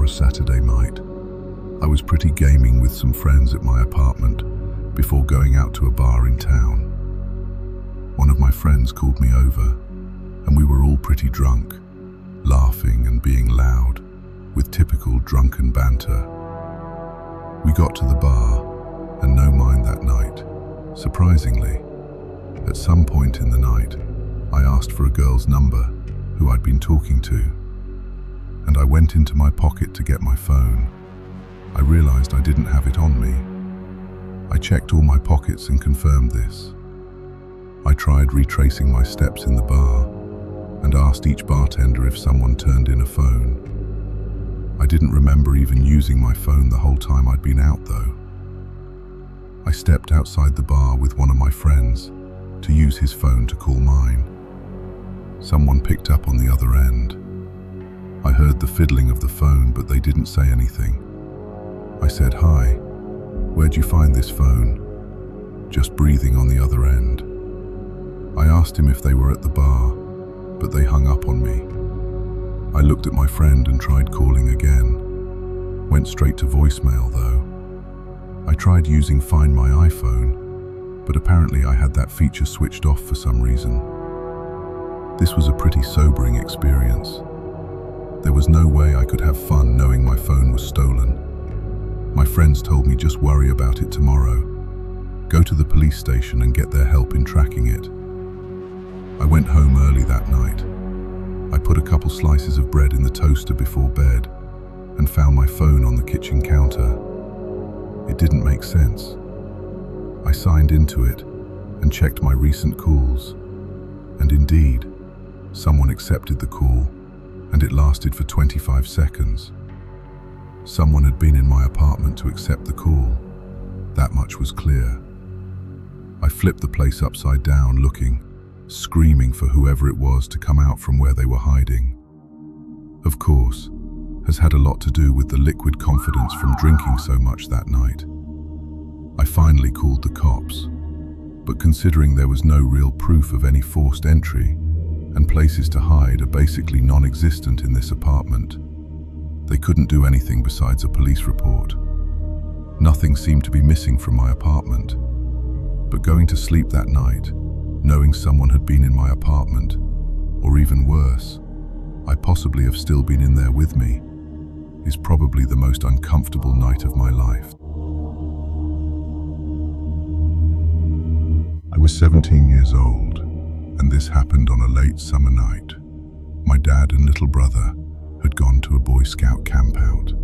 a Saturday night. I was pretty gaming with some friends at my apartment before going out to a bar in town. One of my friends called me over, and we were all pretty drunk, laughing and being loud, with typical drunken banter. We got to the bar, and no mind that night. Surprisingly, at some point in the night, I asked for a girl's number who I'd been talking to, and I went into my pocket to get my phone. I realized I didn't have it on me. I checked all my pockets and confirmed this. I tried retracing my steps in the bar and asked each bartender if someone turned in a phone. I didn't remember even using my phone the whole time I'd been out though. I stepped outside the bar with one of my friends to use his phone to call mine. Someone picked up on the other end. I heard the fiddling of the phone, but they didn't say anything. I said, "Hi, where'd you find this phone?" Just breathing on the other end. I asked him if they were at the bar, but they hung up on me. I looked at my friend and tried calling again. Went straight to voicemail though. I tried using Find My iPhone, but apparently I had that feature switched off for some reason. This was a pretty sobering experience. There was no way I could have fun knowing my phone was stolen. My friends told me just worry about it tomorrow. Go to the police station and get their help in tracking it. I went home early that night. I put a couple slices of bread in the toaster before bed and found my phone on the kitchen counter. It didn't make sense. I signed into it and checked my recent calls. And indeed, someone accepted the call, and it lasted for 25 seconds. Someone had been in my apartment to accept the call. That much was clear. I flipped the place upside down looking, screaming for whoever it was to come out from where they were hiding. Of course, has had a lot to do with the liquid confidence from drinking so much that night. I finally called the cops, but considering there was no real proof of any forced entry and places to hide are basically non-existent in this apartment, they couldn't do anything besides a police report. Nothing seemed to be missing from my apartment, but going to sleep that night, knowing someone had been in my apartment, or even worse, I possibly have still been in there with me, is probably the most uncomfortable night of my life. I was 17 years old, and this happened on a late summer night. My dad and little brother had gone to a Boy Scout campout.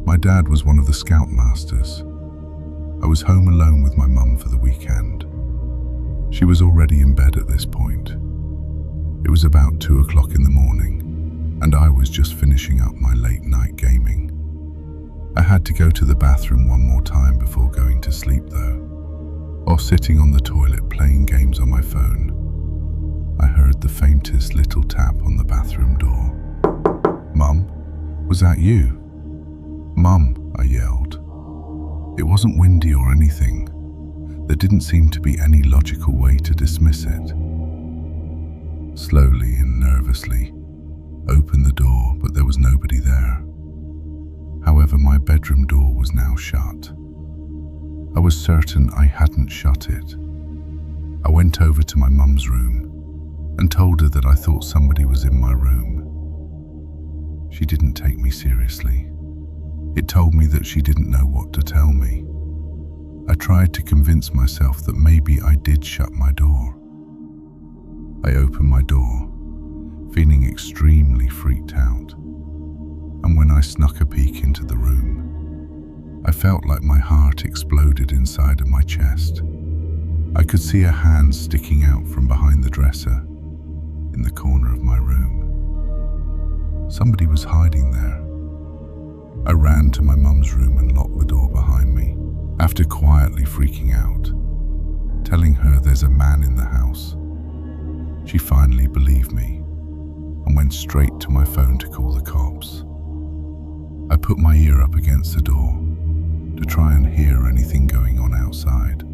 My dad was one of the scoutmasters. I was home alone with my mum for the weekend. She was already in bed at this point. It was about 2 o'clock in the morning, and I was just finishing up my late night gaming. I had to go to the bathroom one more time before going to sleep though. While sitting on the toilet playing games on my phone, I heard the faintest little tap on the bathroom door. "Mum, was that you?" "Mum," I yelled. It wasn't windy or anything. There didn't seem to be any logical way to dismiss it. Slowly and nervously, opened the door, but there was nobody there. However, my bedroom door was now shut. I was certain I hadn't shut it. I went over to my mum's room and told her that I thought somebody was in my room. She didn't take me seriously. It told me that she didn't know what to tell me. I tried to convince myself that maybe I did shut my door. I opened my door, feeling extremely freaked out. And when I snuck a peek into the room, I felt like my heart exploded inside of my chest. I could see a hand sticking out from behind the dresser in the corner of my room. Somebody was hiding there. I ran to my mum's room and locked the door behind me. After quietly freaking out, telling her there's a man in the house, she finally believed me and went straight to my phone to call the cops. I put my ear up against the door to try and hear anything going on outside.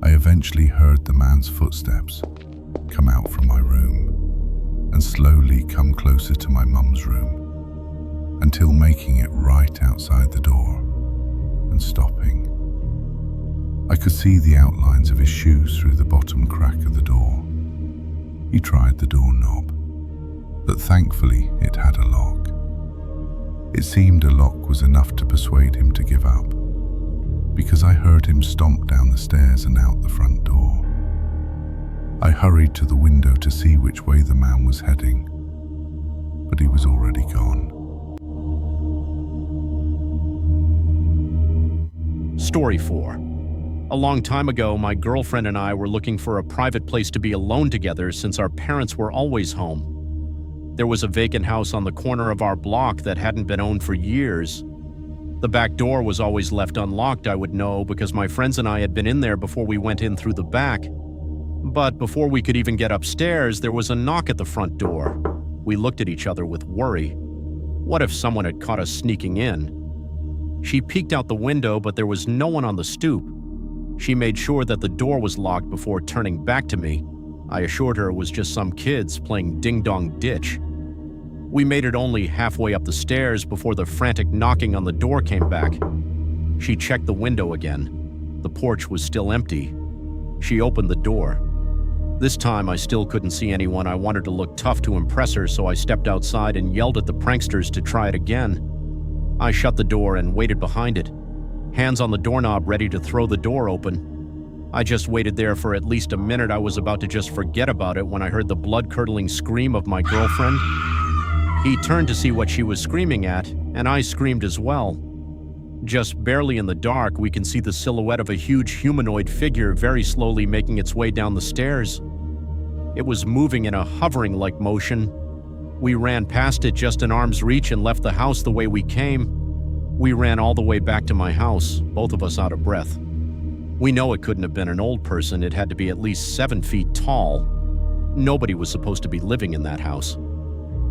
I eventually heard the man's footsteps come out from my room and slowly come closer to my mum's room until making it right outside the door and stopping. I could see the outlines of his shoes through the bottom crack of the door. He tried the doorknob, but thankfully it had a lock. It seemed a lock was enough to persuade him to give up, because I heard him stomp down the stairs and out the front door. I hurried to the window to see which way the man was heading, but he was already gone. Story 4. A long time ago, my girlfriend and I were looking for a private place to be alone together since our parents were always home. There was a vacant house on the corner of our block that hadn't been owned for years. The back door was always left unlocked, I would know, because my friends and I had been in there before we went in through the back. But before we could even get upstairs, there was a knock at the front door. We looked at each other with worry. What if someone had caught us sneaking in? She peeked out the window, but there was no one on the stoop. She made sure that the door was locked before turning back to me. I assured her it was just some kids playing ding-dong ditch. We made it only halfway up the stairs before the frantic knocking on the door came back. She checked the window again. The porch was still empty. She opened the door. This time I still couldn't see anyone. I wanted to look tough to impress her, so I stepped outside and yelled at the pranksters to try it again. I shut the door and waited behind it, hands on the doorknob ready to throw the door open. I just waited there for at least a minute. I was about to just forget about it when I heard the blood-curdling scream of my girlfriend. He turned to see what she was screaming at, and I screamed as well. Just barely in the dark, we can see the silhouette of a huge humanoid figure very slowly making its way down the stairs. It was moving in a hovering-like motion. We ran past it just in arm's reach and left the house the way we came. We ran all the way back to my house, both of us out of breath. We know it couldn't have been an old person. It had to be at least 7 feet tall. Nobody was supposed to be living in that house.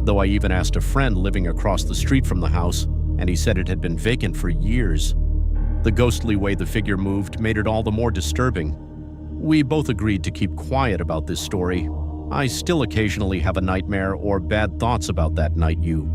Though I even asked a friend living across the street from the house, and he said it had been vacant for years. The ghostly way the figure moved made it all the more disturbing. We both agreed to keep quiet about this story. I still occasionally have a nightmare or bad thoughts about that night. You